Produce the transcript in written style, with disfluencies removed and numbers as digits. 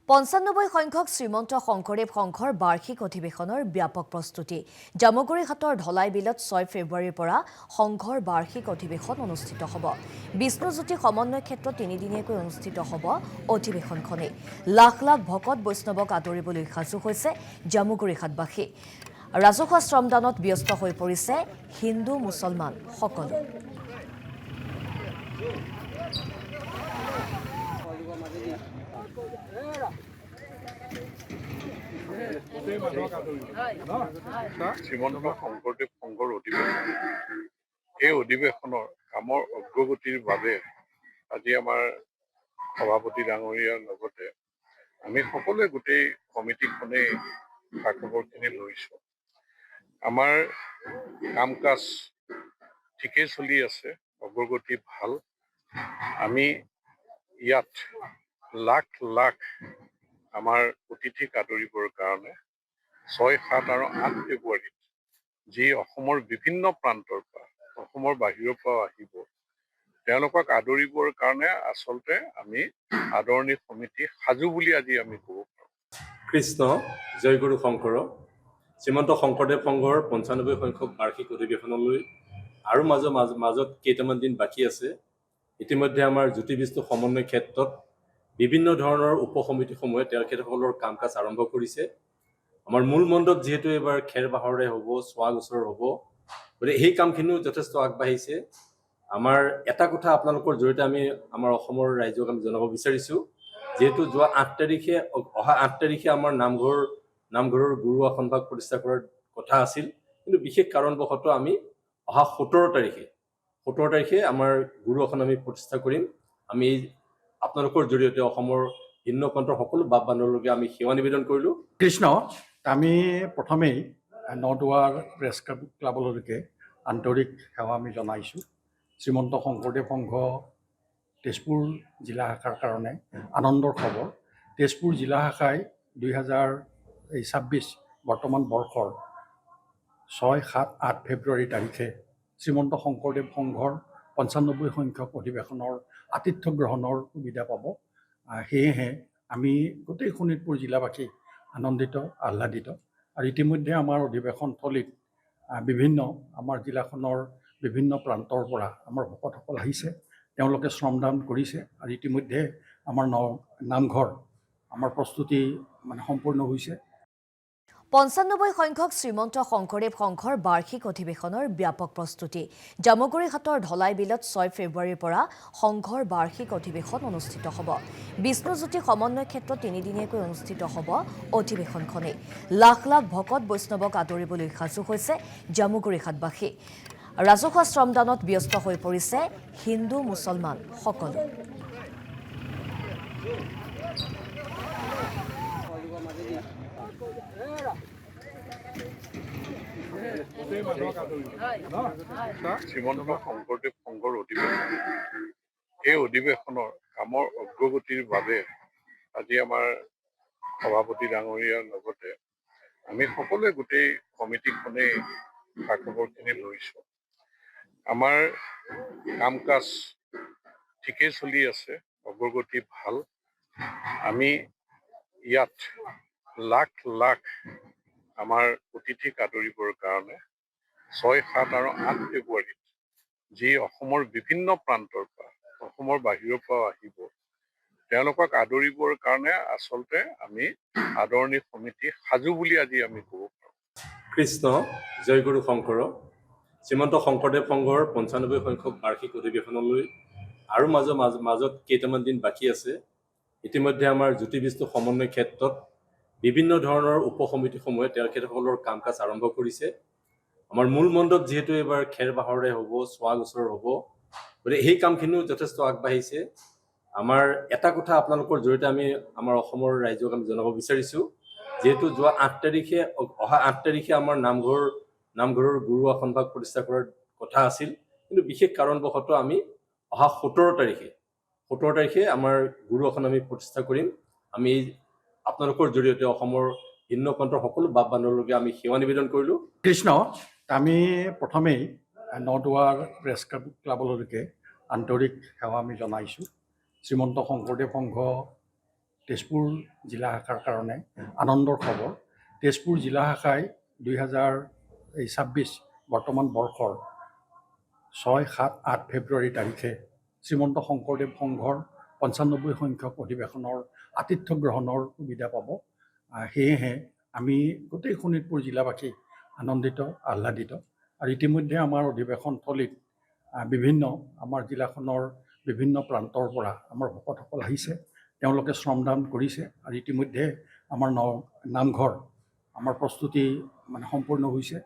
95 সংখ্যক শ্ৰীমন্ত শংকৰদেৱ সংঘৰ বাৰ্ষিক অধিৱেশনৰ ব্যাপক প্ৰস্তুতি জামুগুৰিহাটৰ ঢলাই বিলত 6 ফেব্ৰুৱাৰীৰ পৰা সংঘৰ বাৰ্ষিক অধিৱেশন অনুষ্ঠিত হ'ব। বিষ্ণুজ্যোতি সমন্বয় ক্ষেত্ৰত 3 দিনীয়াকৈ অনুষ্ঠিত হ'ব অধিৱেশনখনে। লাখ লাখ ভকত বৈষ্ণৱক আদৰিবলৈ সাজু হৈছে জামুগুৰিহাটবাসী। ৰাজহুৱা শ্ৰমদানত ব্যস্ত হৈ পৰিছে হিন্দু মুছলমান সকলো। শ্ৰীমন্ত শংকৰদেৱ সংঘৰ অধিৱেশন এই অধিৱেশনৰ কামৰ অগ্ৰগতিৰ বাবে আজি আমাৰ সভাপতি ডাঙৰীয়াৰ লগতে আমি সকলোৱে গোটেই কমিটিখনেই খা-খবৰখিনি লৈছোঁ। আমাৰ কাম কাজ ঠিকেই চলি আছে, অগ্ৰগতি ভাল। আমি ইয়াত লাখ লাখ আমাৰ অতিথিক আদৰিবৰ কাৰণে 6, 7 আৰু 8 ফেব্ৰুৱাৰীত যি অসমৰ বিভিন্ন প্ৰান্তৰ পৰা অসমৰ বাহিৰৰ পৰা আহিব তেওঁলোকক আদৰিবৰ কাৰণে আচলতে আমি আদৰণি সমিতি সাজু বুলি আজি আমি ক'ব পাৰোঁ। কৃষ্ণ জয়গুৰু শংকৰ শ্ৰীমন্ত শংকৰদেৱ সংঘৰ 95 সংখ্যক বাৰ্ষিক অধিৱেশনলৈ আৰু মাজত কেইটামান দিন বাকী আছে। ইতিমধ্যে আমাৰ জ্যোতি বিষ্ণু সমন্বয় ক্ষেত্ৰত বিভিন্ন ধৰণৰ উপসমিতিসমূহে তেখেতসকলৰ কাম কাজ আৰম্ভ কৰিছে। আমাৰ মূল মণ্ডপ যিহেতু এবাৰ খেৰ বাঁহৰে হ'ব, চোৱা গছৰ হ'ব, গতিকে সেই কামখিনিও যথেষ্ট আগবাঢ়িছে। আমাৰ এটা কথা আপোনালোকৰ জৰিয়তে আমি আমাৰ অসমৰ ৰাইজক আমি জনাব বিচাৰিছোঁ, যিহেতু যোৱা 8 তাৰিখে আমাৰ নামঘৰৰ গুৰু আসনভাগ প্ৰতিষ্ঠা কৰাৰ কথা আছিল, কিন্তু বিশেষ কাৰণবশতঃ আমি অহা 17 তাৰিখে আমাৰ গুৰু আসন আমি প্ৰতিষ্ঠা কৰিম। আমি আপোনালোকৰ জৰিয়তে অসমৰ ভিন্ন প্ৰান্তৰ সকলো বাপ বান্ধৱলৈকে আমি সেৱা নিবেদন কৰিলোঁ। কৃষ্ণ, আমি প্ৰথমেই নদুৱাৰ প্ৰেছ ক্লাবলৈকে আন্তৰিক সেৱা আমি জনাইছোঁ। শ্ৰীমন্ত শংকৰদেৱ সংঘ তেজপুৰ জিলা শাখাৰ কাৰণে আনন্দৰ খবৰ। তেজপুৰ জিলা শাখাই 2026 বৰ্তমান বৰ্ষৰ 6, 7, 8 ফেব্ৰুৱাৰী তাৰিখে শ্ৰীমন্ত শংকৰদেৱ সংঘৰ 95 সংখ্যক অধিৱেশনৰ আতিথ্য গ্ৰহণৰ সুবিধা পাব। সেয়েহে আমি গোটেই শোণিতপুৰ জিলাবাসী আনন্দিত, আহ্লাদিত। আৰু ইতিমধ্যে আমাৰ অধিৱেশনথলীত আমাৰ জিলাখনৰ বিভিন্ন প্ৰান্তৰ পৰা আমাৰ ভকতসকল আহিছে, তেওঁলোকে শ্ৰমদান কৰিছে। আৰু ইতিমধ্যে আমাৰ নামঘৰ আমাৰ প্ৰস্তুতি সম্পূৰ্ণ হৈছে। 95 সংখ্যক শ্ৰীমন্ত শংকৰদেৱ সংঘৰ বাৰ্ষিক অধিৱেশনৰ ব্যাপক প্ৰস্তুতি জামুগুৰিহাটৰ ঢলাই বিলত 6 ফেব্ৰুৱাৰীৰ পৰা সংঘৰ বাৰ্ষিক অধিৱেশন অনুষ্ঠিত হ'ব। বিষ্ণুজ্যোতি সমন্বয় ক্ষেত্ৰত 3 দিনীয়াকৈ অনুষ্ঠিত হ'ব অধিৱেশনখনে। লাখ লাখ ভকত বৈষ্ণৱক আদৰিবলৈ সাজু হৈছে জামুগুৰিহাটবাসী। ৰাজহুৱা শ্ৰমদানত ব্যস্ত হৈ পৰিছে হিন্দু মুছলমান সকলো। শ্ৰীমন্ত শংকৰদেৱ সংঘৰ অধিৱেশন এই অধিৱেশনৰ কামৰ অগ্ৰগতিৰ বাবে আজি আমাৰ সভাপতি ডাঙৰীয়াৰ লগতে আমি সকলোৱে গোটেই কমিটিখনেই খা-খবৰখিনি লৈছোঁ। আমাৰ কাম কাজ ঠিকেই চলি আছে, অগ্ৰগতি ভাল। আমি ইয়াত লাখ লাখ আমাৰ অতিথিক আদৰিবৰ কাৰণে 6, 7 আৰু 8 ফেব্ৰুৱাৰীত যি অসমৰ বিভিন্ন প্ৰান্তৰ পৰা অসমৰ বাহিৰৰ পৰা আহিব তেওঁলোকক আদৰিবৰ কাৰণে আচলতে আমি আদৰণি সমিতি সাজু বুলি আজি আমি ক'ব পাৰোঁ। কৃষ্ণ জয়গুৰু শংকৰ শ্ৰীমন্ত শংকৰদেৱ সংঘৰ 95 সংখ্যক বাৰ্ষিক অধিৱেশনলৈ আৰু মাজত কেইটামান দিন বাকী আছে। ইতিমধ্যে আমাৰ জ্যোতি বিষ্ণু সমন্বয় ক্ষেত্ৰত বিভিন্ন ধৰণৰ উপসমিতিসমূহে তেখেতসকলৰ কাম কাজ আৰম্ভ কৰিছে। আমাৰ মূল মণ্ডপ যিহেতু এবাৰ খেৰ বাঁহৰে হ'ব, চোৱা গছৰ হ'ব, গতিকে সেই কামখিনিও যথেষ্ট আগবাঢ়িছে। আমাৰ এটা কথা আপোনালোকৰ জৰিয়তে আমি আমাৰ অসমৰ ৰাইজক আমি জনাব বিচাৰিছোঁ, যিহেতু যোৱা 8 তাৰিখে আমাৰ নামঘৰৰ গুৰু আসনভাগ প্ৰতিষ্ঠা কৰাৰ কথা আছিল, কিন্তু বিশেষ কাৰণবশতঃ আমি অহা 17 তাৰিখে আমাৰ গুৰু আসন আমি প্ৰতিষ্ঠা কৰিম। আমি আপোনালোকৰ জৰিয়তে অসমৰ ভিন্ন প্ৰান্তৰ সকলো বাপ বান্ধৱলৈকে আমি সেৱা নিবেদন কৰিলোঁ। কৃষ্ণ, আমি প্ৰথমেই নদুৱাৰ প্ৰেছ ক্লাবলৈকে আন্তৰিক সেৱা আমি জনাইছোঁ। শ্ৰীমন্ত শংকৰদেৱ সংঘ তেজপুৰ জিলা শাখাৰ কাৰণে আনন্দৰ খবৰ। তেজপুৰ জিলা শাখাই 2026 বৰ্তমান বৰ্ষৰ 6, 7, 8 ফেব্ৰুৱাৰী তাৰিখে শ্ৰীমন্ত শংকৰদেৱ সংঘৰ 95 সংখ্যক অধিৱেশনৰ আতিথ্য গ্ৰহণৰ সুবিধা পাব। সেয়েহে আমি গোটেই শোণিতপুৰ জিলাবাসী আনন্দিত, আহ্লাদিত। আৰু ইতিমধ্যে আমাৰ অধিৱেশনথলীত বিভিন্ন আমাৰ জিলাখনৰ বিভিন্ন প্ৰান্তৰ পৰা আমাৰ ভকতসকল আহিছে, তেওঁলোকে শ্ৰমদান কৰিছে। আৰু ইতিমধ্যে আমাৰ নামঘৰ আমাৰ প্ৰস্তুতি সম্পূৰ্ণ হৈছে।